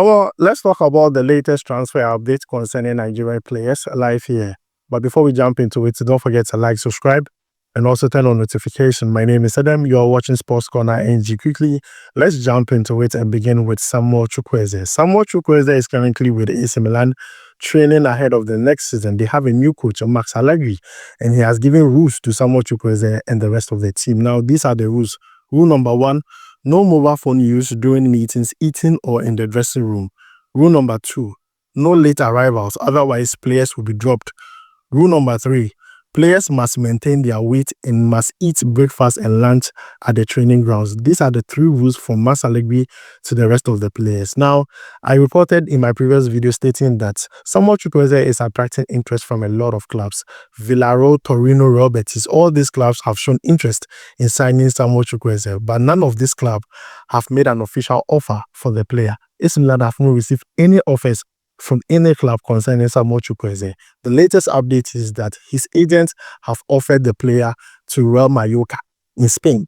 Well, let's talk about the latest transfer update concerning Nigerian players live here. But before we jump into it, don't forget to like, subscribe, and also turn on notification. My name is Adam. You are watching Sports Corner NG. Quickly, let's jump into it and begin with Samuel Chukwueze. Samuel Chukwueze is currently with AC Milan, training ahead of the next season. They have a new coach, Max Allegri, and he has given rules to Samuel Chukwueze and the rest of the team. Now, these are the rules. Rule number 1, no mobile phone use during meetings, eating, or in the dressing room. Rule number 2, no late arrivals, otherwise players will be dropped. Rule number 3, players must maintain their weight and must eat breakfast and lunch at the training grounds. These are the 3 rules from Max Allegri to the rest of the players. Now, I reported in my previous video stating that Samuel Chukwueze is attracting interest from a lot of clubs. Villarreal, Torino, Real Betis, all these clubs have shown interest in signing Samuel Chukwueze, but none of these clubs have made an official offer for the player. AC Milan have not received any offers from any club concerning Samuel Chukwueze. The latest update is that his agents have offered the player to Real Mallorca in Spain.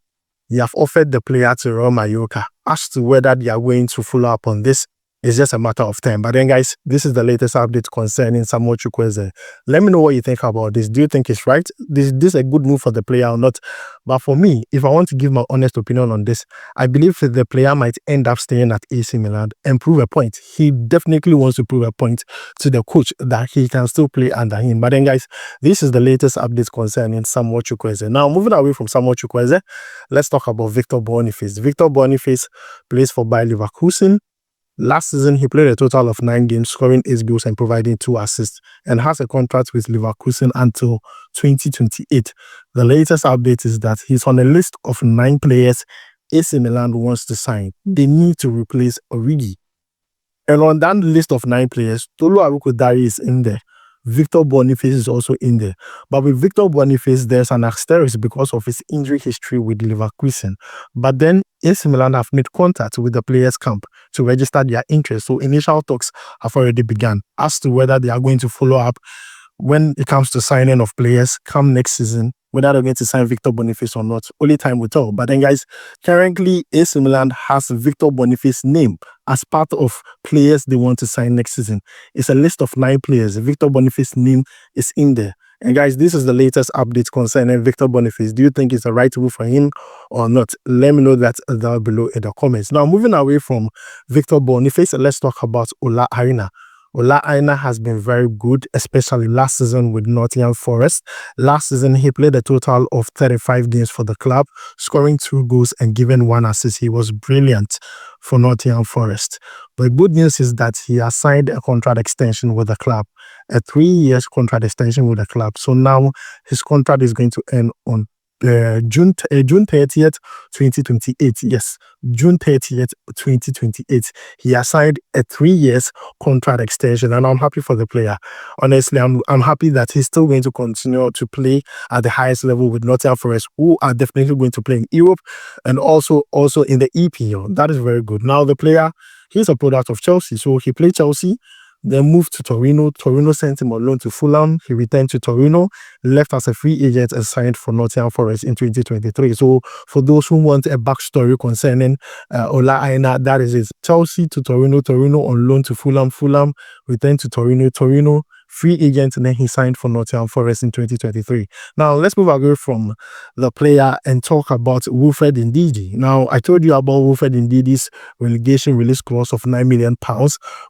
They have offered the player to Real Mallorca. As to whether they are going to follow up on this, it's just a matter of time. But then, guys, this is the latest update concerning Samuel Chukwueze. Let me know what you think about this. Do you think it's right? Is this a good move for the player or not? But for me, if I want to give my honest opinion on this, I believe the player might end up staying at AC Milan and prove a point. He definitely wants to prove a point to the coach that he can still play under him. But then, guys, this is the latest update concerning Samuel Chukwueze. Now, moving away from Samuel Chukwueze, let's talk about Victor Boniface. Victor Boniface plays for Bayer Leverkusen. Last season, he played a total of 9 games, scoring 8 goals and providing 2 assists, and has a contract with Leverkusen until 2028. The latest update is that he's on a list of 9 players AC Milan wants to sign. They need to replace Origi. And on that list of 9 players, Tolu Arukodare is in there. Victor Boniface is also in there. But with Victor Boniface, there's an asterisk because of his injury history with Leverkusen. But then AC Milan have made contact with the players' camp to register their interest. So initial talks have already begun as to whether they are going to follow up when it comes to signing of players come next season, whether they're going to sign Victor Boniface or not. Only time will tell. But then, guys, currently AC Milan has Victor Boniface's name as part of players they want to sign next season. It's a list of 9 players. Victor Boniface's name is in there. And guys, this is the latest update concerning Victor Boniface. Do you think it's the right move for him or not? Let me know that down below in the comments. Now, moving away from Victor Boniface, let's talk about Ola Aina. Ola Aina has been very good, especially last season with Nottingham Forest. Last season, he played a total of 35 games for the club, scoring 2 goals and giving 1 assist. He was brilliant for Nottingham Forest. The good news is that he has signed a contract extension with the club, a 3-year contract extension with the club. So now his contract is going to end on June 30th, 2028. Yes, June 30th, 2028. He has signed a 3-year contract extension, and I'm happy for the player. Honestly, I'm happy that he's still going to continue to play at the highest level with Nottingham Forest, who are definitely going to play in Europe and also in the EPL. That is very good. Now, the player, he's a product of Chelsea, so he played Chelsea, then moved to Torino. Torino sent him on loan to Fulham. He returned to Torino, left as a free agent and signed for Nottingham Forest in 2023. So for those who want a backstory concerning Ola Aina, that is it. Chelsea to Torino, Torino on loan to Fulham, Fulham returned to Torino, Torino free agent, and then he signed for Nottingham Forest in 2023. Now, let's move away from the player and talk about Wilfred Ndidi. Now, I told you about Wilfred Ndidi's relegation release clause of £9 million,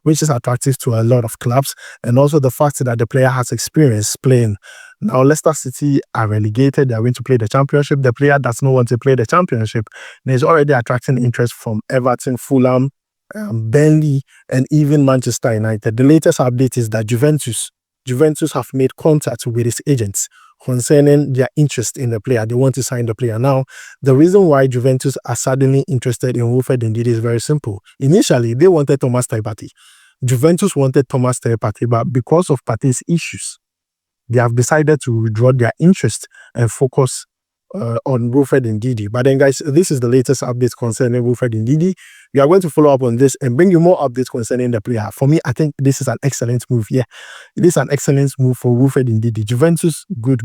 which is attractive to a lot of clubs, and also the fact that the player has experience playing. Now, Leicester City are relegated. They are going to play the championship. The player does not want to play the championship. And is already attracting interest from Everton, Fulham, Burnley, and even Manchester United. The latest update is that Juventus have made contact with his agents concerning their interest in the player. They want to sign the player. Now, the reason why Juventus are suddenly interested in Wilfred Ndidi is very simple. Initially, they wanted Thomas Partey. Juventus wanted Thomas Partey, but because of Partey's issues, they have decided to withdraw their interest and focus on Wilfred Ndidi. But then, guys, this is the latest update concerning Wilfred Ndidi. We are going to follow up on this and bring you more updates concerning the player. For me, I think this is an excellent move. Yeah, it is an excellent move for Wilfred Ndidi. Juventus, good.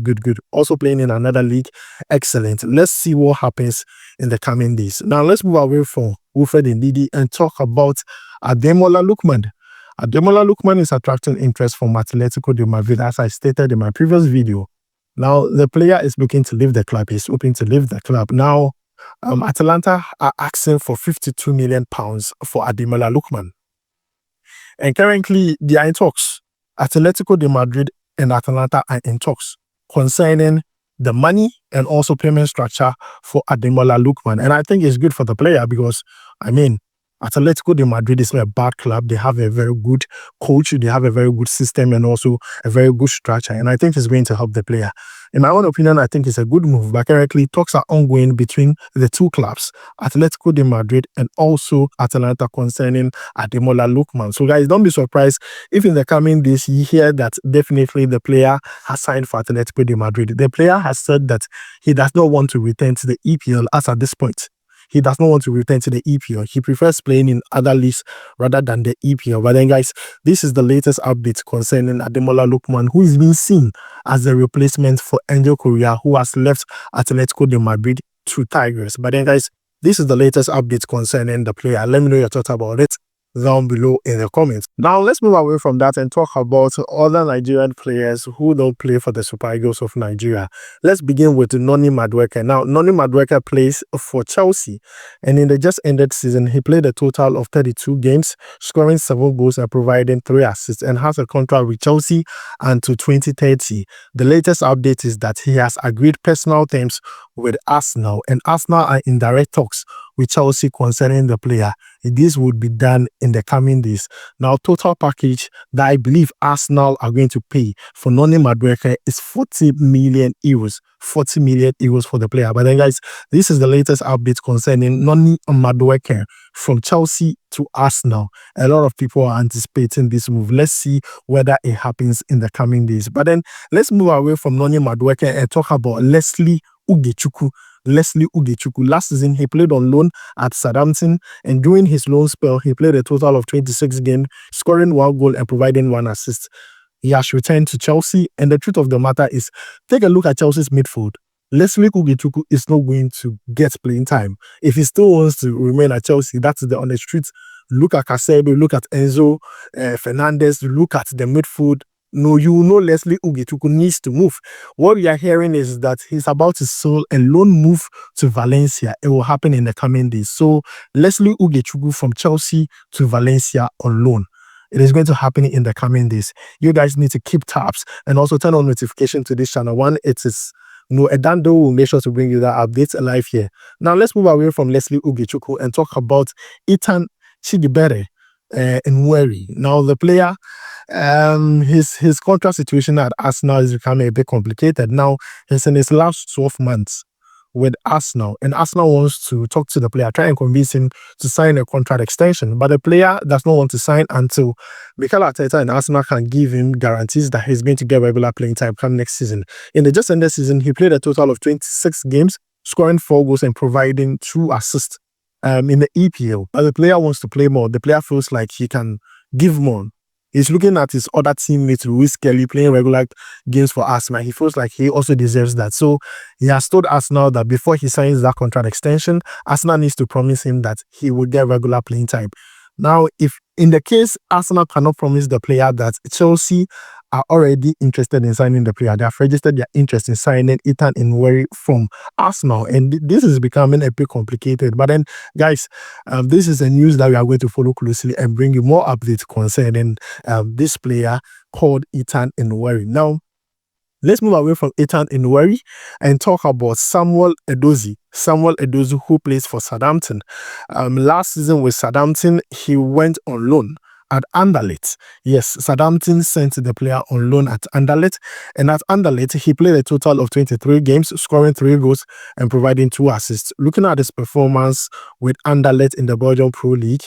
Also playing in another league, excellent. Let's see what happens in the coming days. Now, let's move away from Wilfred Ndidi, and talk about Ademola Lookman. Ademola Lookman is attracting interest from Atletico Madrid, as I stated in my previous video. Now, the player is looking to leave the club. He's hoping to leave the club. Now, Atalanta are asking for £52 million for Ademola Lookman. And currently, they are in talks. Atletico de Madrid and Atalanta are in talks concerning the money and also payment structure for Ademola Lookman. And I think it's good for the player because, I mean, Atletico de Madrid is not a bad club. They have a very good coach. They have a very good system and also a very good structure. And I think it's going to help the player. In my own opinion, I think it's a good move. But currently, talks are ongoing between the two clubs, Atletico de Madrid and also Atalanta, concerning Ademola Lookman. So guys, don't be surprised if in the coming days you hear that definitely the player has signed for Atletico de Madrid. The player has said that he does not want to return to the EPL as at this point. He does not want to return to the EPL. He prefers playing in other leagues rather than the EPL. But then, guys, this is the latest update concerning Ademola Lookman, who is being seen as the replacement for Angel Correa, who has left Atletico de Madrid to Tigers. But then, guys, this is the latest update concerning the player. Let me know your thoughts about it down below in the comments. Now, let's move away from that and talk about other Nigerian players who don't play for the Super Eagles of Nigeria. Let's begin with Noni Madueke. Now, Noni Madueke plays for Chelsea, and in the just ended season, he played a total of 32 games, scoring 7 goals and providing 3 assists, and has a contract with Chelsea until 2030. The latest update is that he has agreed personal terms with Arsenal, and Arsenal are in direct talks with Chelsea concerning the player. This would be done in the coming days. Now, total package that I believe Arsenal are going to pay for Noni Madueke is 40 million euros. 40 million euros for the player. But then, guys, this is the latest update concerning Noni Madueke from Chelsea to Arsenal. A lot of people are anticipating this move. Let's see whether it happens in the coming days. But then, let's move away from Noni Madueke and talk about Lesley Ugochukwu. Lesley Ugochukwu. Last season, he played on loan at Southampton, and during his loan spell, he played a total of 26 games, scoring 1 goal and providing 1 assist. He has returned to Chelsea, and the truth of the matter is, take a look at Chelsea's midfield. Lesley Ugochukwu is not going to get playing time. If he still wants to remain at Chelsea, that's the honest truth. Look at Casebe, look at Enzo Fernandez, look at the midfield. No, you know Lesley Ugochukwu needs to move. What we are hearing is that he's about to sell a loan move to Valencia. It will happen in the coming days. So, Lesley Ugochukwu from Chelsea to Valencia on loan. It is going to happen in the coming days. You guys need to keep tabs and also turn on notification to this channel. One, it is Edando will make sure to bring you that update live here. Now, let's move away from Lesley Ugochukwu and talk about Ethan Chidibere Nwaneri. Now, the player, his contract situation at Arsenal is becoming a bit complicated. Now, he's in his last 12 months with Arsenal, and Arsenal wants to talk to the player, try and convince him to sign a contract extension, but the player does not want to sign until Mikel Arteta and Arsenal can give him guarantees that he's going to get regular playing time come next season. In the just ended season, he played a total of 26 games, scoring 4 goals and providing 2 assists in the EPL. But the player wants to play more. The player feels like he can give more. He's looking at his other teammate, Luis Kelly, playing regular games for Arsenal. He feels like he also deserves that. So he has told Arsenal that before he signs that contract extension, Arsenal needs to promise him that he will get regular playing time. Now, if in the case Arsenal cannot promise the player that, Chelsea are already interested in signing the player. They have registered their interest in signing Ethan Nwaneri from Arsenal, and this is becoming a bit complicated. But then, guys, this is a news that we are going to follow closely and bring you more updates concerning this player called Ethan Nwaneri. Now, let's move away from Ethan Nwaneri and talk about Samuel Edozie. Samuel Edozie, who plays for Southampton. Last season with Southampton, he went on loan at Anderlecht. Yes, Southampton sent the player on loan at Anderlecht, and at Anderlecht, he played a total of 23 games, scoring 3 goals and providing 2 assists. Looking at his performance with Anderlecht in the Belgian Pro League,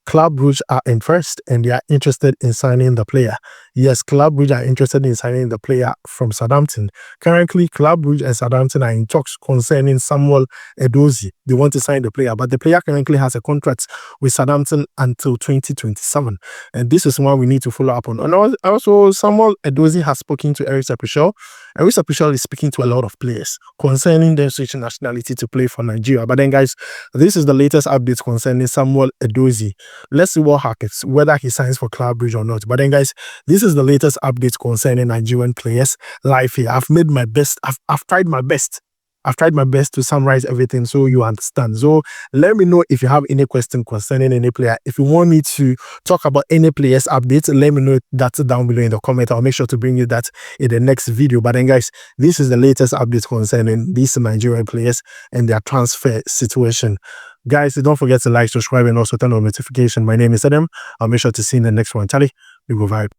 Club Brugge are impressed and they are interested in signing the player. Yes, Club Brugge are interested in signing the player from Southampton. Currently, Club Brugge and Southampton are in talks concerning Samuel Edozie. they want to sign the player. But the player currently has a contract with Southampton until 2027. And this is one we need to follow up on. And also Samuel Edozie has spoken to Eric Sapichel. Eric Sapichel is speaking to a lot of players concerning their switching nationality to play for Nigeria. But then, guys, this is the latest update concerning Samuel Edozie. Let's see what happens, whether he signs for Club Bridge or not. But then, guys, this is the latest update concerning Nigerian players live here. I've made my best. I've tried my best. I've tried my best to summarize everything so you understand. So let me know if you have any question concerning any player. If you want me to talk about any players updates, let me know that down below in the comment. I'll make sure to bring you that in the next video. But then, guys, this is the latest update concerning these Nigerian players and their transfer situation. Guys, don't forget to like, subscribe, and also turn on notification. My name is Adam. I'll make sure to see you in the next one. Charlie, we go vibe.